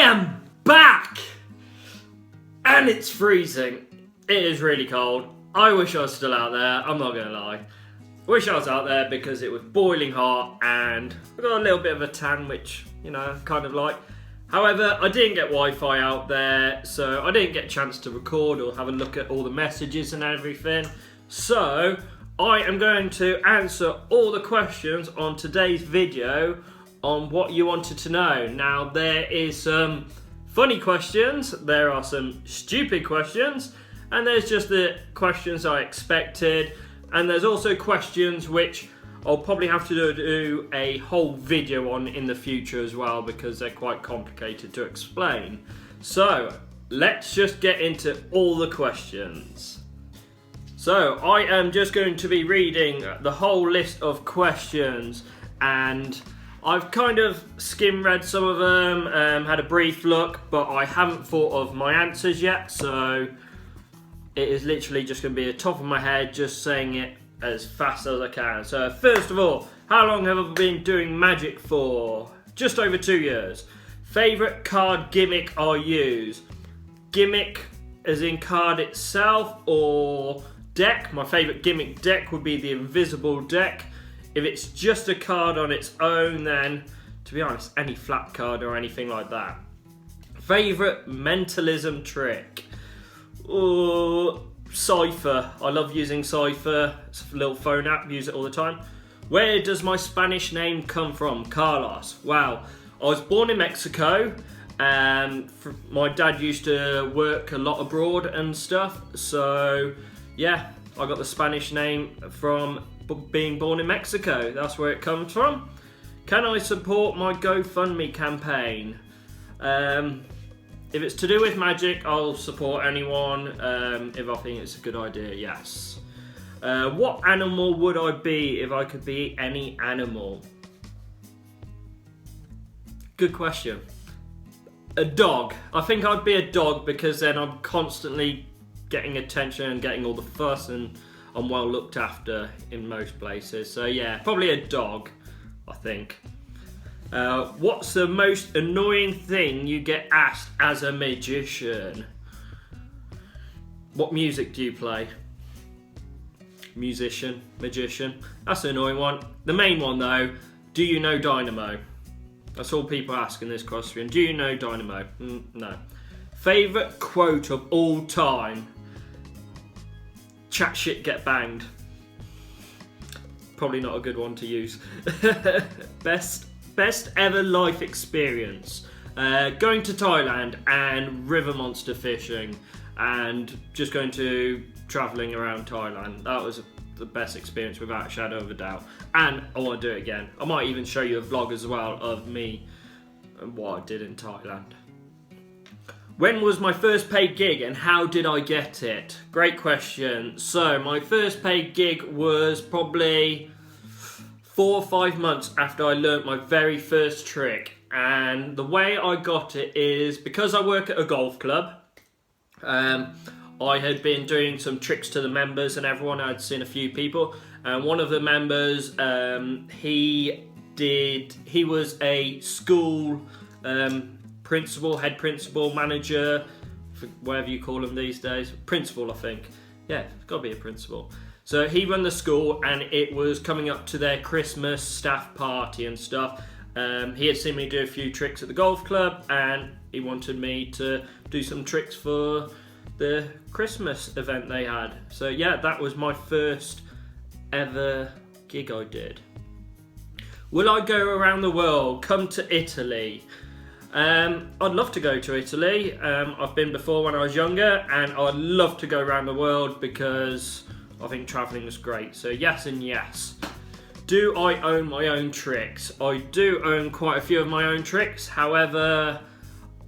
am back! And it's freezing. It is really cold. I wish I was still out there, I'm not gonna lie. Wish I was out there because it was boiling hot and I got a little bit of a tan, which, you know, I kind of like. However, I didn't get Wi-Fi out there, so I didn't get a chance to record or have a look at all the messages and everything. So, I am going to answer all the questions on today's video on what you wanted to know. Now, there is some funny questions, there are some stupid questions, and there's just the questions I expected, and there's also questions which I'll probably have to do a whole video on in the future as well because they're quite complicated to explain. So, let's just get into all the questions. So, I am just going to be reading the whole list of questions, and I've kind of skim-read some of them, had a brief look, but I haven't thought of my answers yet, so it is literally just going to be the top of my head, just saying it as fast as I can. So first of all, how long have I been doing magic for? Just over 2 years. Favourite card gimmick I use? Gimmick as in card itself or deck? My favourite gimmick deck would be the invisible deck. If it's just a card on its own, then to be honest, any flat card or anything like that. Favourite mentalism trick? Cypher. I love using Cypher. It's a little phone app, use it all the time. Where does my Spanish name come from? Carlos. Wow. I was born in Mexico and my dad used to work a lot abroad and stuff. So yeah, I got the Spanish name from being born in Mexico. That's where it comes from. Can I support my GoFundMe campaign? If it's to do with magic, I'll support anyone. If I think it's a good idea, yes. What animal would I be if I could be any animal? Good question. A dog. I think I'd be a dog because then I'm constantly getting attention and getting all the fuss and I'm well looked after in most places. So yeah, probably a dog, I think. What's the most annoying thing you get asked as a magician? What music do you play? Musician, magician. That's an annoying one. The main one though, do you know Dynamo? That's all people ask in this question. Do you know Dynamo? No. Favourite quote of all time? Chat shit, get banged. Probably not a good one to use. Best ever life experience? Going to Thailand and river monster fishing and just going to travelling around Thailand. That was the best experience without a shadow of a doubt. And I want to do it again. I might even show you a vlog as well of me and what I did in Thailand. When was my first paid gig and how did I get it? Great question. So my first paid gig was probably 4 or 5 months after I learnt my very first trick, and the way I got it is because I work at a golf club. I had been doing some tricks to the members and everyone. I'd seen a few people, and one of the members, he was a school principal, head principal, manager, whatever you call them these days. Principal, I think. Yeah, it's got to be a principal. So he run the school and it was coming up to their Christmas staff party and stuff. He had seen me do a few tricks at the golf club and he wanted me to do some tricks for the Christmas event they had. So yeah, that was my first ever gig I did. Will I go around the world? Come to Italy? I'd love to go to Italy. I've been before when I was younger and I'd love to go around the world because I think travelling is great. So yes and yes. Do I own my own tricks? I do own quite a few of my own tricks. However,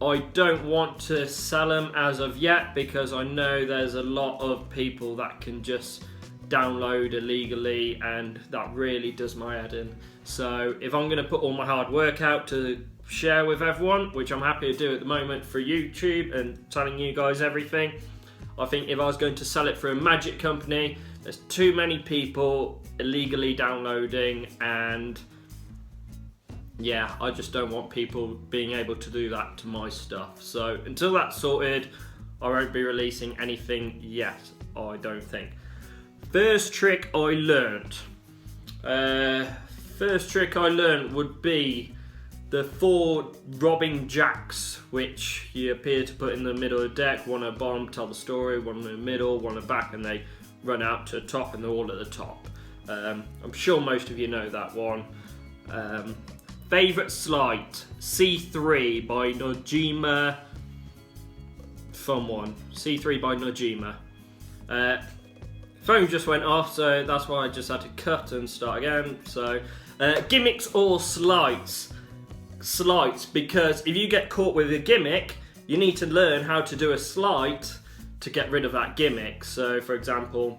I don't want to sell them as of yet because I know there's a lot of people that can just download illegally and that really does my head in. So if I'm going to put all my hard work out to share with everyone, which I'm happy to do at the moment for YouTube and telling you guys everything, I think if I was going to sell it for a magic company, there's too many people illegally downloading and yeah, I just don't want people being able to do that to my stuff. So until that's sorted, I won't be releasing anything yet, I don't think. First trick I learned. Would be the 4 robbing jacks, which you appear to put in the middle of the deck. One at the bottom, tell the story, one in the middle, one at the back, and they run out to the top, and they're all at the top. I'm sure most of you know that one. Favourite slide, C3 by Nojima. Someone. C3 by Nojima. Phone just went off, so that's why I just had to cut and start again. So, gimmicks or slides? Slides, because if you get caught with a gimmick, you need to learn how to do a slide to get rid of that gimmick. So, for example,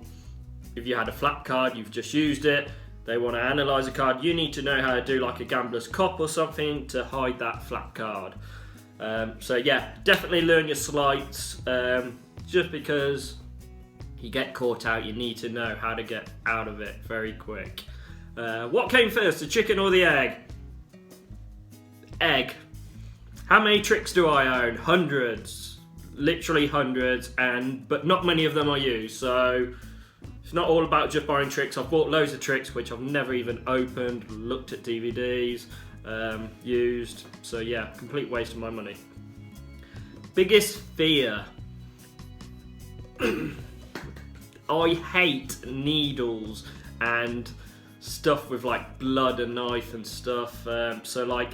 if you had a flap card, you've just used it, they want to analyse a card, you need to know how to do like a gambler's cop or something to hide that flap card. So yeah, definitely learn your slides, just because you get caught out, you need to know how to get out of it very quick. What came first, the chicken or the egg? Egg. How many tricks do I own? Hundreds. Literally hundreds, but not many of them I use, so it's not all about just buying tricks. I've bought loads of tricks which I've never even opened, looked at DVDs, used. So yeah, complete waste of my money. Biggest fear. I hate needles and stuff with like blood and knife and stuff. So like,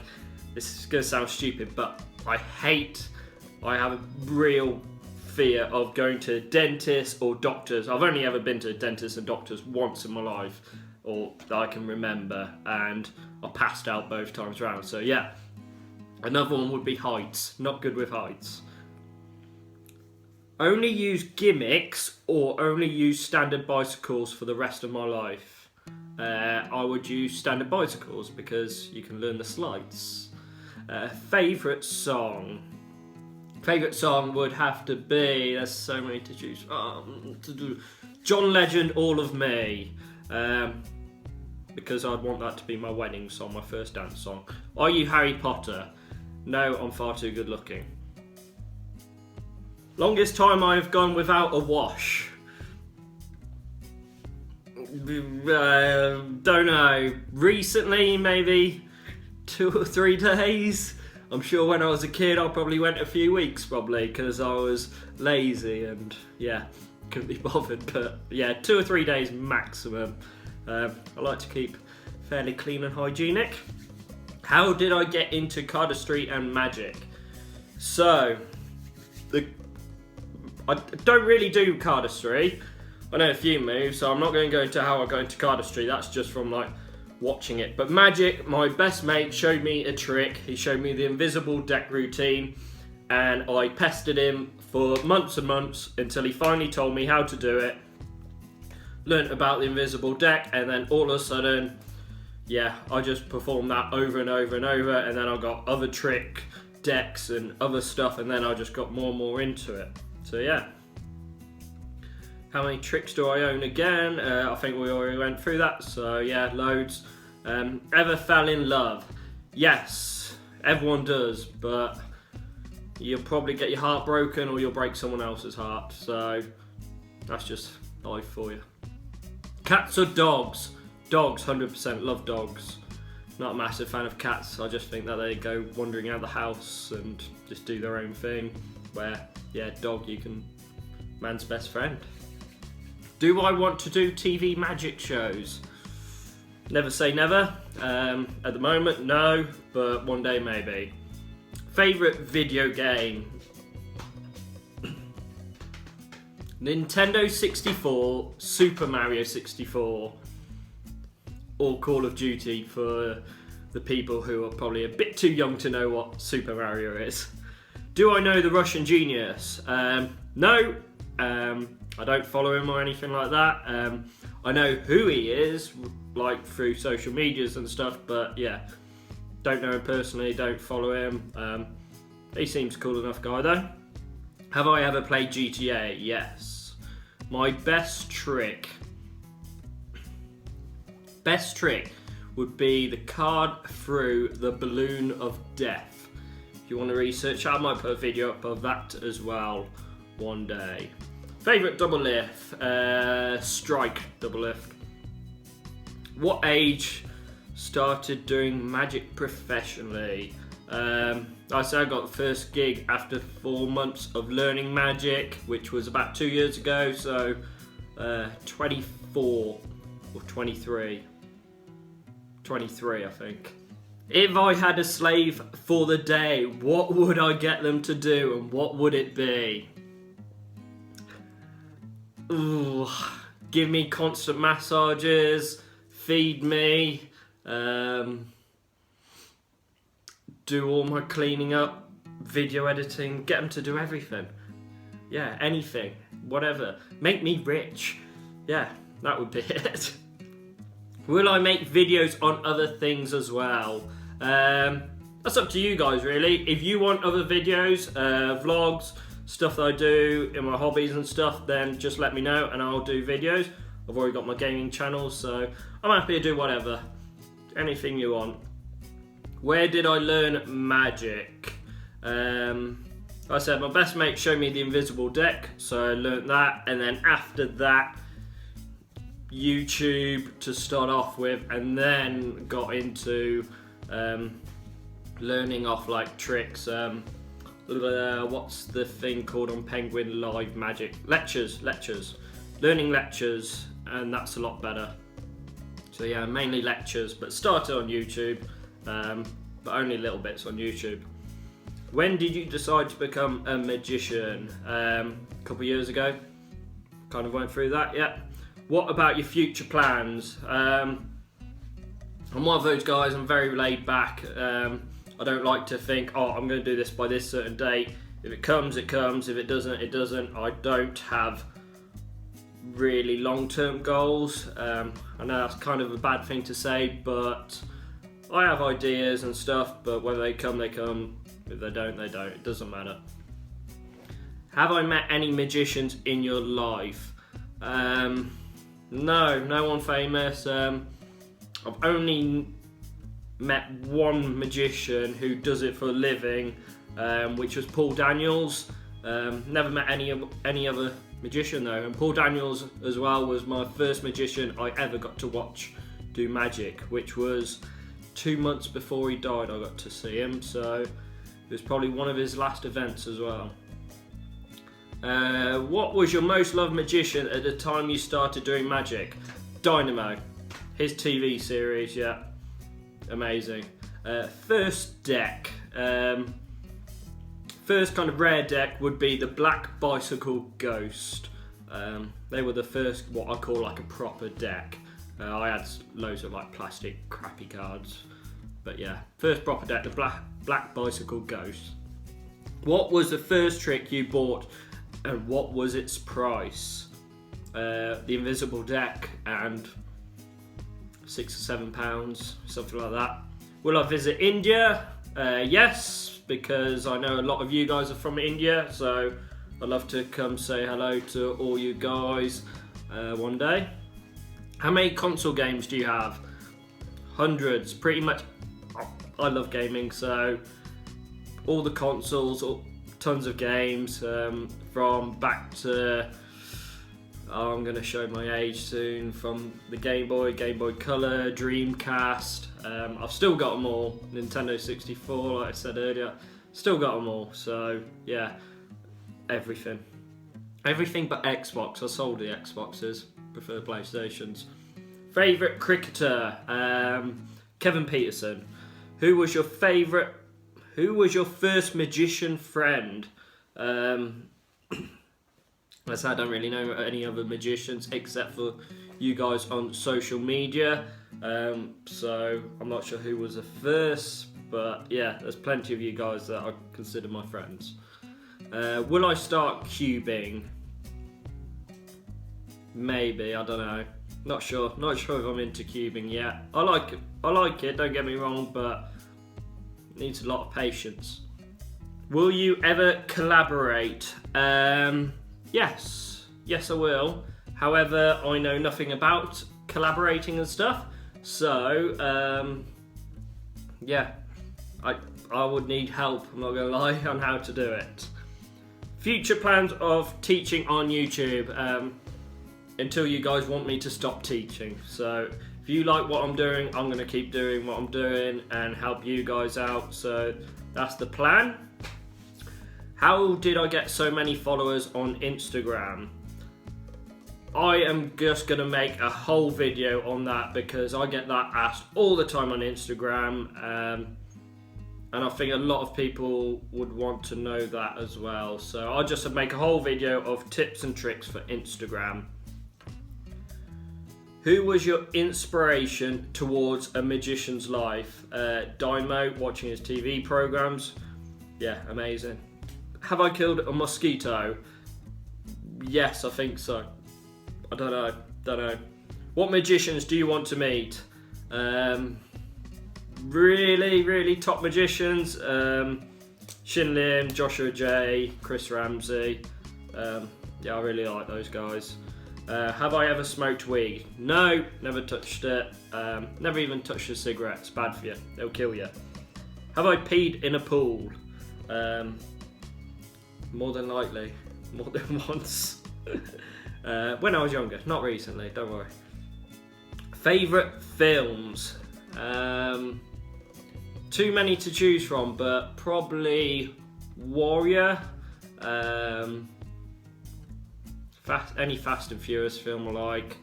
this is gonna sound stupid, but I have a real fear of going to dentists or doctors. I've only ever been to dentists and doctors once in my life, or that I can remember, and I passed out both times round. So yeah, another one would be heights. Not good with heights. Only use gimmicks or only use standard bicycles for the rest of my life? I would use standard bicycles because you can learn the slides. Favourite song? Favourite song would have to be, there's so many to choose from, John Legend, All of Me, because I'd want that to be my wedding song, my first dance song. Are you Harry Potter? No, I'm far too good looking. Longest time I've gone without a wash? Don't know, recently maybe 2 or 3 days. I'm sure when I was a kid I probably went a few weeks because I was lazy and yeah, couldn't be bothered, but yeah, 2 or 3 days maximum. I like to keep fairly clean and hygienic. How did I get into cardistry and magic? So, I don't really do cardistry. I know a few moves, so I'm not going to go into how I got into cardistry. That's just from like watching it. But magic, my best mate showed me a trick. He showed me the invisible deck routine, and I pestered him for months and months until he finally told me how to do it. Learned about the invisible deck, and then all of a sudden, yeah, I just performed that over and over and over, and then I got other trick decks and other stuff, and then I just got more and more into it. So yeah. How many tricks do I own again? I think we already went through that, so yeah, loads. Ever fell in love? Yes, everyone does, but you'll probably get your heart broken or you'll break someone else's heart, so that's just life for you. Cats or dogs? Dogs, 100%, love dogs. Not a massive fan of cats. I just think that they go wandering out of the house and just do their own thing, where, yeah, dog, you can, man's best friend. Do I want to do TV magic shows? Never say never. At the moment, no, but one day maybe. Favourite video game? Nintendo 64, Super Mario 64, or Call of Duty for the people who are probably a bit too young to know what Super Mario is. Do I know the Russian genius? No. I don't follow him or anything like that. I know who he is, like through social medias and stuff, but yeah, don't know him personally, don't follow him. He seems a cool enough guy though. Have I ever played GTA? Yes. My best trick would be the card through the balloon of death. If you want to research, I might put a video up of that as well one day. Favourite double lift? Strike double lift. What age started doing magic professionally? I say I got the first gig after 4 months of learning magic, which was about 2 years ago, so 24 or 23. 23, I think. If I had a slave for the day, what would I get them to do and what would it be? Ooh, give me constant massages, feed me, do all my cleaning up, video editing, get them to do everything. Yeah, anything, whatever. Make me rich. Yeah, that would be it. Will I make videos on other things as well? That's up to you guys really. If you want other videos, vlogs, stuff that I do in my hobbies and stuff, then just let me know and I'll do videos. I've already got my gaming channel, so I'm happy to do whatever. Anything you want. Where did I learn magic? I said my best mate showed me the invisible deck, so I learned that, and then after that, YouTube to start off with, and then got into learning off like tricks. What's the thing called on Penguin Live Magic? Lectures. Learning lectures, and that's a lot better. So yeah, mainly lectures, but started on YouTube, but only little bits on YouTube. When did you decide to become a magician? A couple of years ago. Kind of went through that, yeah. What about your future plans? I'm one of those guys, I'm very laid back. I don't like to think, oh, I'm going to do this by this certain date. If it comes, it comes. If it doesn't, it doesn't. I don't have really long-term goals. I know that's kind of a bad thing to say, but I have ideas and stuff, but whether they come, they come. If they don't, they don't. It doesn't matter. Have I met any magicians in your life? No one famous. I've only met one magician who does it for a living, which was Paul Daniels. Never met any other magician though, and Paul Daniels as well was my first magician I ever got to watch do magic, which was 2 months before he died. I got to see him, so it was probably one of his last events as well. What was your most loved magician at the time you started doing magic? Dynamo, his TV series, yeah, amazing. First deck, first kind of rare deck would be the Black Bicycle Ghost. They were the first, what I call like a proper deck. I had loads of like plastic crappy cards, but yeah, first proper deck, the Black Bicycle Ghost. What was the first trick you bought and what was its price? The invisible deck, and £6 or £7, something like that. Will I visit India? Yes, because I know a lot of you guys are from India, so I'd love to come say hello to all you guys one day. How many console games do you have? Hundreds, pretty much. I love gaming, so all the consoles, tons of games, from back to, I'm going to show my age soon, from the Game Boy Color, Dreamcast. I've still got them all. Nintendo 64, like I said earlier, still got them all. So yeah, everything but Xbox. I sold the Xboxes, prefer PlayStations. Favourite cricketer? Kevin Peterson. Who was your first magician friend? I said I don't really know any other magicians except for you guys on social media, so I'm not sure who was the first, but yeah, there's plenty of you guys that I consider my friends. Will I start cubing? Maybe, I don't know. Not sure if I'm into cubing yet. I like it, don't get me wrong, but it needs a lot of patience. Will you ever collaborate? Yes I will. However, I know nothing about collaborating and stuff, So, yeah, I would need help, I'm not going to lie, on how to do it. Future plans of teaching on YouTube, until you guys want me to stop teaching. So if you like what I'm doing, I'm going to keep doing what I'm doing and help you guys out. So that's the plan. How did I get so many followers on Instagram? I am just going to make a whole video on that because I get that asked all the time on Instagram, and I think a lot of people would want to know that as well. So I'll just make a whole video of tips and tricks for Instagram. Who was your inspiration towards a magician's life? Dymo, watching his TV programs. Yeah, amazing. Have I killed a mosquito? Yes, I think so. I don't know. What magicians do you want to meet? Really top magicians. Shin Lim, Joshua J, Chris Ramsey. Yeah, I really like those guys. Have I ever smoked weed? No, never touched it. Never even touched a cigarette. It's bad for you. They'll kill you. Have I peed in a pool? More than likely. More than once. When I was younger, not recently, don't worry. Favourite films? Too many to choose from, but probably Warrior. Any Fast and Furious film I like,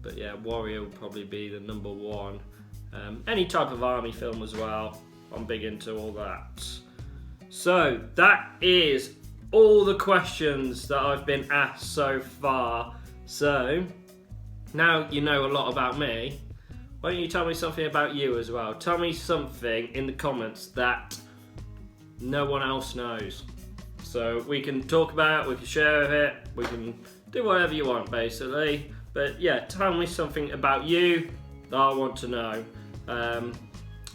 but yeah, Warrior will probably be the number one. Any type of army film as well, I'm big into all that. So that is all the questions that I've been asked so far. So now you know a lot about me. Why don't you tell me something about you as well? Tell me something in the comments that no one else knows. So we can talk about it, we can share it, we can do whatever you want basically. But yeah, tell me something about you that I want to know.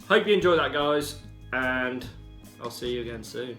Hope you enjoy that, guys, and I'll see you again soon.